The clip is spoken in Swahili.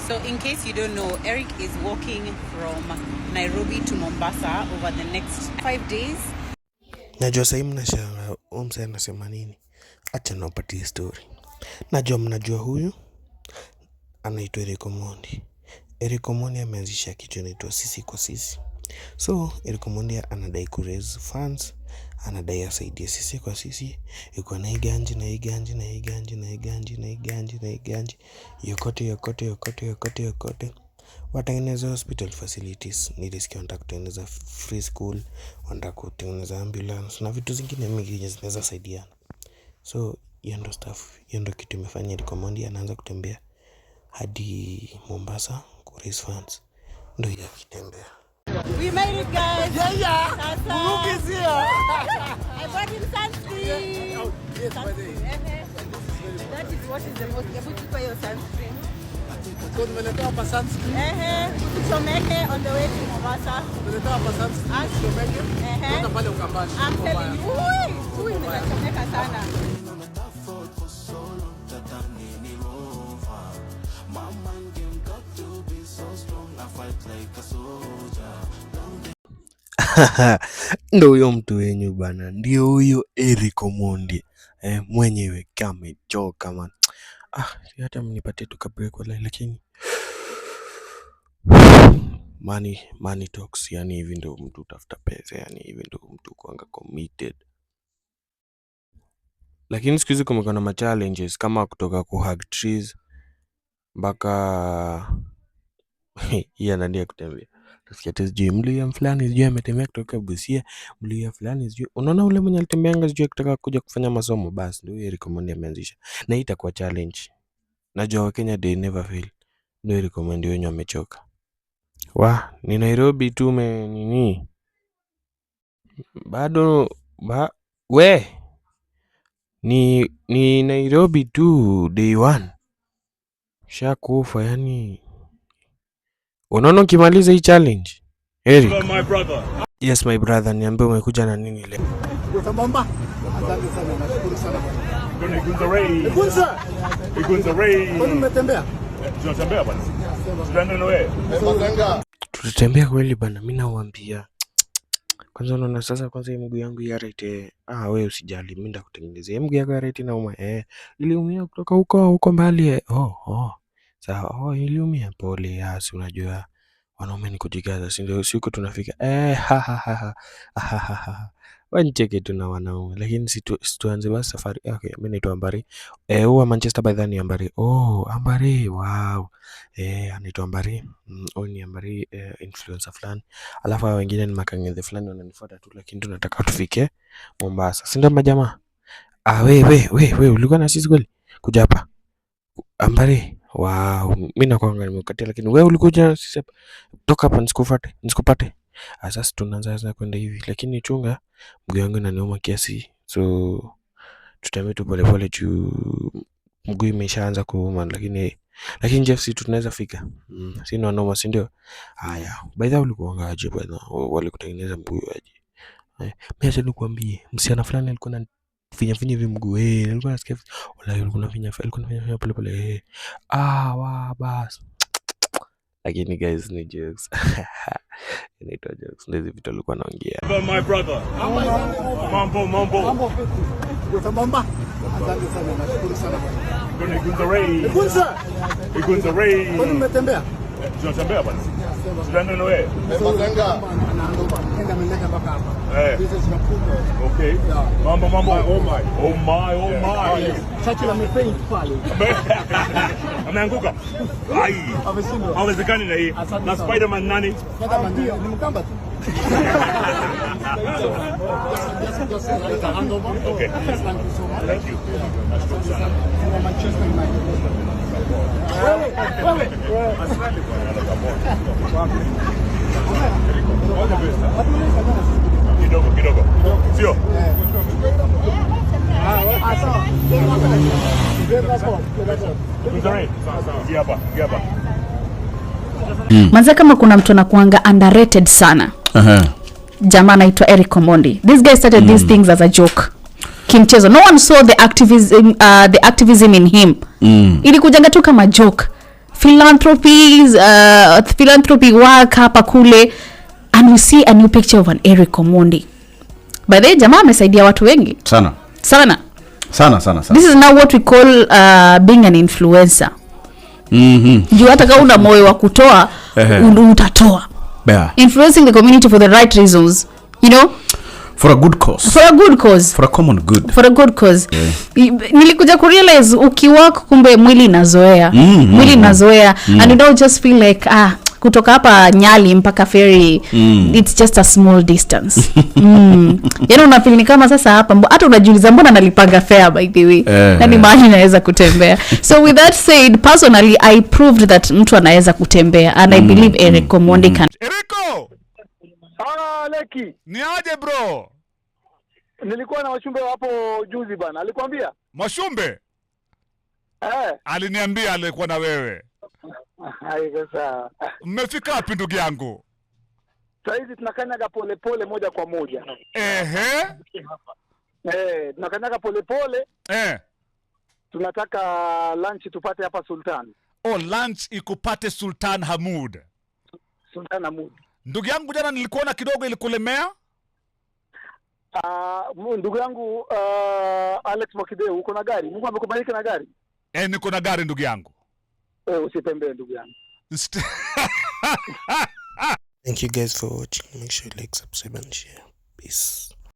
So in case you don't know, Eric is walking from Nairobi to Mombasa over the next 5 days. Najua sasa mnashanga umse anasema nini? Acha niwapatie story. Najua mnajua huyu anaitwa Eric Omondi. Eric Omondi ameanzisha kitu inaitwa Sisi kwa Sisi. So Eric Omondi anadai ku raise funds, anadai asaidie Sisi kwa Sisi. Yuko na iganji yokote. Watengeneza hospital facilities, nilisikia wanataka kutengeneza free school, wanataka kutengeneza ambulance na vitu zingine mingi zinaweza saidiana. So hiyo ndo stuff, hiyo ndo kitu imefanya Eric Omondi anaanza kutembea hadi Mombasa ku raise funds. Ndo ya kitembea. We made it, guys. Yeah. Look is here. I bought him sunscreen. Yes, my day. That is what is the most important for your sunscreen. Because when I talk about sunscreen, Kuchomeke on the way to Mombasa. when I talk about sunscreen, Kuchomeke, kutoka pale Ukambani. I'm telling you, ui nimechomeka sana. Ndo huyo mtu wenyu bana, ndio huyo Eric Omondi mwenyewe kama choka man. Hata mnipatie tu kabreak wala, lakini money talks. Yani hivi ndo mtu utafuta pesa, yani hivi ndo mtu kuanga committed. Lakini siku hizi kumekuwa na challenges kama kutoka ku hug trees mpaka yeye anadia kutembea. Tusikia sijui mluya fulani sijui ametembea kutoka Busia, mluya fulani sijui. Unaona ule mwenye alitembeanga sijui akitaka kuja kufanya masomo, basi ndio Eric Omondi ameanzisha. Na hii itakuwa challenge. Najua Kenya they never fail. Ndio Eric Omondi wenyewe amechoka. Ni Nairobi tu nini? Bado ni Nairobi tu day 1. Shakufa yani. Unaona ukimaliza hii challenge, Eric. My brother. Yes my brother, niambie umekuja na nini leo? Kutoka Mombasa. Asante sana, nashukuru sana. Igunza Ray. Kwani mmetembea? Tunatembea bwana. Tunaenda na wewe. Tutatembea kweli bana, mimi nawaambia. Kwanza unaona sasa, kwanza hii mguu yangu ya right wewe usijali, mimi ndakutengenezea mguu yako ya right na uma iliumia kutoka huko mbali sawa. Iliumia, pole. Si unajua wanaume ni kujigaza, si ndio? Siku tunafika wancheke tuna wanaume, lakini tuanze basi safari. Okay, mimi naitwa Ambari. Huwa Manchester by the way, Ambari. Ambari, wow. Anaitwa Ambari. Ni Ambari influencer fulani. Alafu wengine ni makangedhe fulani wananifuata tu, lakini tunataka tufike Mombasa. Si ndio majamaa? We ulikuwa na sisi kweli? Kuja hapa. Ambari. Wow, mimi nakwanga nimekatia, lakini wewe ulikuja sisi hapa. Toka hapa nisikupate. Sasa tunaanza kwenda hivi, lakini chunga mguu wangu unaniuma kiasi. So tutembea tu pole juu mguu imeshaanza kuuma, lakini Jeff, si tunaweza fika. Si noma, si ndio? Haya, by the way ulikuwa aje bwana? Wale kutengeneza mguu aje? Mimi acha nikwambie, msichana fulani alikuwa na finya hivi mguu. Alikuwa nasikia wala alikuwa anafanya pole. Bas. Lakini guys ni jokes. Inaitwa jokes. Ndio vitu alikuwa anaongea. My brother. Mambo. Kutoka Mombasa. Asante sana, nashukuru sana. Igunza Ray. Kwani mmetembea? Tunatembea bwana. Tunaenda na wewe. Nenda mleta mpaka hapa. This is Nakuru. Okay. Mambo. Oh my. Chachi la mfei pale. Ameanguka. Ameshindwa. Hawezekani na hii. Na Spider-Man nani? Spider-Man ni mkamba tu. Just a handover. Okay. Thank you so much. Thank you. From Manchester United. Wewe. Kidogo. Sio. Hapa. Manze, kama kuna mtu anakuanga underrated sana. Jamaa anaitwa Eric Omondi. This guy started these things as a joke. Kimchezo. No one saw the activism in him. Ilikujanga tu kama joke. philanthropy work hapa kule, and we see a new picture of an Eric Omondi. By the way, jamaa amesaidia watu wengi sana. This is now what we call being an influencer. Juu hata kama una moyo wa kutoa utatoa. Influencing the community for the right reasons, you know, for a good cause, for a common good, nilikuja kurealize ukiwalk kumbe mwili inazoea. And you don't just feel like kutoka hapa Nyali mpaka ferry it's just a small distance. Yaani unafeel ni kama sasa hapa hata unajiuliza mbona nalipanga fare by the way, na ni mahali naweza kutembea. So with that said, personally I proved that mtu anaweza kutembea, and I believe Eric Omondi can. Eriko, Leki, ni aje bro? nilikuwa na Washumbe hapo juzi bana. Alikwambia? Mwashumbe? Aliniambia alikuwa na wewe. Haiko sawa. Mmefika wapi ndugu yangu? Sasa hizi tunakanyaga pole pole moja kwa moja. Tunakanyaga pole pole. Tunataka lunch tupate hapa Sultan. Lunch ikupate Sultan Hamud. Sultan Hamud. Ndugu yangu jana nilikuona kidogo, ilikulemea? Ndugu yangu Alex Mwakideu, uko na gari? Mungu amekubariki na gari? Niko na gari ndugu yangu. Usitembee ndugu yangu. Thank you guys for watching. Make sure you like, subscribe and share. Peace.